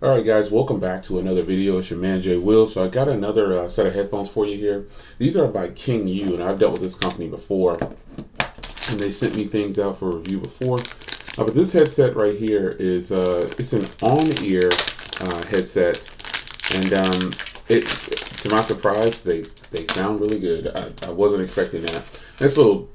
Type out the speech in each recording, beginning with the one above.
Alright guys, welcome back to another video. It's your man Jay Will. So I got another set of headphones for you here. These are by KingYou, and I've dealt with this company before, and they sent me things out for review before. But this headset right here is it's an on-ear headset, and to my surprise, they sound really good. I wasn't expecting that. This little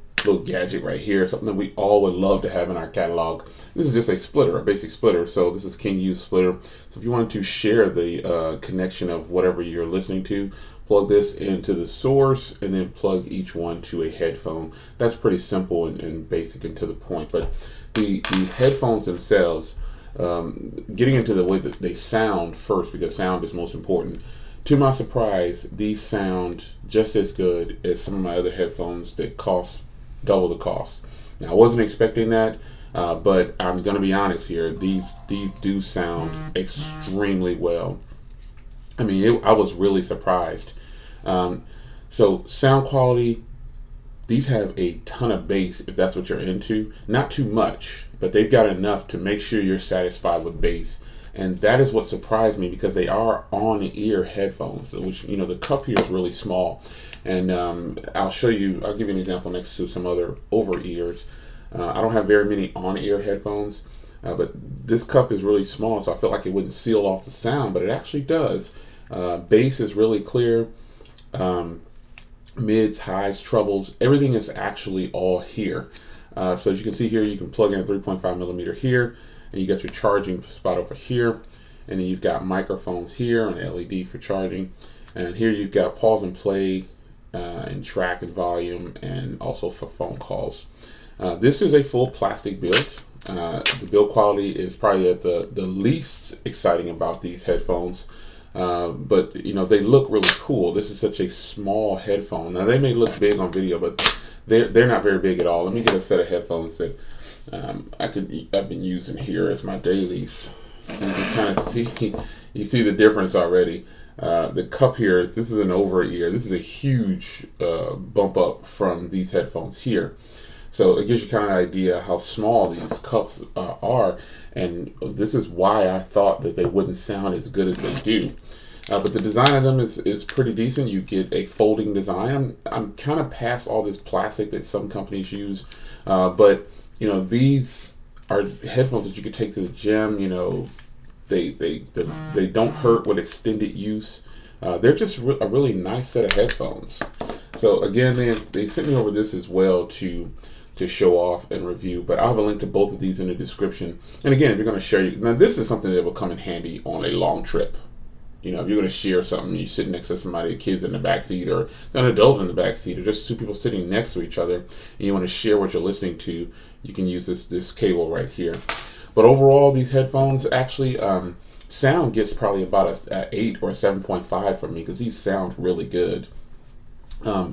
gadget right here, something that we all would love to have in our catalog. This is just a splitter, a basic splitter. So this is KingYou splitter. So if you wanted to share the connection of whatever you're listening to, plug this into the source and then plug each one to a headphone. That's pretty simple and basic and to the point. But the headphones themselves, getting into the way that they sound first, because sound is most important. To my surprise, these sound just as good as some of my other headphones that cost double the cost. Now, I wasn't expecting that, but I'm going to be honest here. These do sound extremely well. I mean, I was really surprised. So sound quality, these have a ton of bass if that's what you're into. Not too much, but they've got enough to make sure you're satisfied with bass. And that is what surprised me, because they are on-ear headphones, which, you know, the cup here is really small. And I'll give you an example next to some other over-ears. I don't have very many on-ear headphones, but this cup is really small, so I felt like it wouldn't seal off the sound, but it actually does. Bass is really clear. Mids, highs, trebles, everything is actually all here. So as you can see here, you can plug in a 3.5 millimeter here, and you got your charging spot over here, and then you've got microphones here, an LED for charging, and here you've got pause and play, and track and volume, and also for phone calls. This is a full plastic build. The build quality is probably at the least exciting about these headphones, but you know, they look really cool. This is such a small headphone. Now they may look big on video, but they're not very big at all. Let me get a set of headphones that I've been using here as my dailies, so you can kind of see the difference already. The cup here, this is an over ear. This is a huge bump up from these headphones here. So it gives you kind of an idea how small these cups are, and this is why I thought that they wouldn't sound as good as they do. But the design of them is pretty decent. You get a folding design. I'm kind of past all this plastic that some companies use, but you know, these are headphones that you could take to the gym. You know, they don't hurt with extended use. They're just a really nice set of headphones. So again, they sent me over this as well to show off and review, but I'll have a link to both of these in the description. And again, if you're going to share, now this is something that will come in handy on a long trip. You know, if you're going to share something, you sit next to somebody, kids in the back seat, or an adult in the back seat, or just two people sitting next to each other, and you want to share what you're listening to, you can use this cable right here. But overall, these headphones actually, sound gets probably about a 8 or a 7.5 from me, because these sound really good.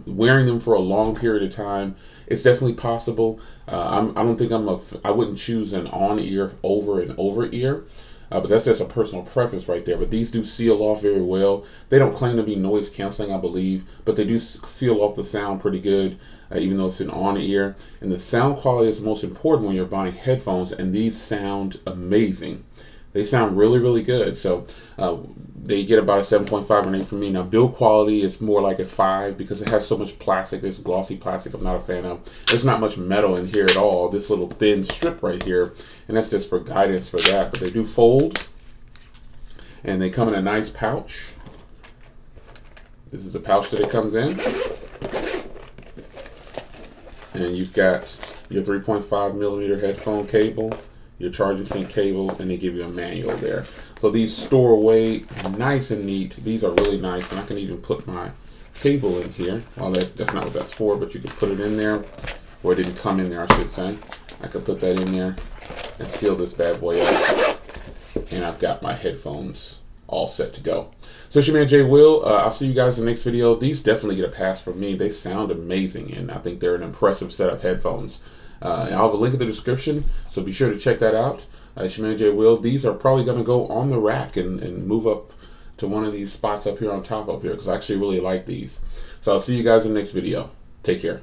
Wearing them for a long period of time, it's definitely possible. I don't think I wouldn't choose an on-ear over an over-ear. But that's just a personal preference right there. But these do seal off very well. They don't claim to be noise canceling, I believe, but they do seal off the sound pretty good, even though it's an on-ear. And the sound quality is the most important when you're buying headphones, and these sound amazing. They sound really, really good. So they get about a 7.5 or 8 from me. Now, build quality is more like a 5, because it has so much plastic. This glossy plastic I'm not a fan of. There's not much metal in here at all. This little thin strip right here, and that's just for guidance for that. But they do fold, and they come in a nice pouch. This is the pouch that it comes in. And you've got your 3.5 millimeter headphone cable, your charging sync cable, and they give you a manual there. So these store away nice and neat. These are really nice, and I can even put my cable in here. Well, that's not what that's for, but you can put it in there, or it didn't come in there, I should say. I could put that in there and seal this bad boy up, and I've got my headphones all set to go. So it's your man Jay Will. I'll see you guys in the next video. These definitely get a pass from me. They sound amazing, and I think they're an impressive set of headphones. I'll have a link in the description, so be sure to check that out. It's your man Jay Will. These are probably going to go on the rack and move up to one of these spots up here on top up here, because I actually really like these. So I'll see you guys in the next video. Take care.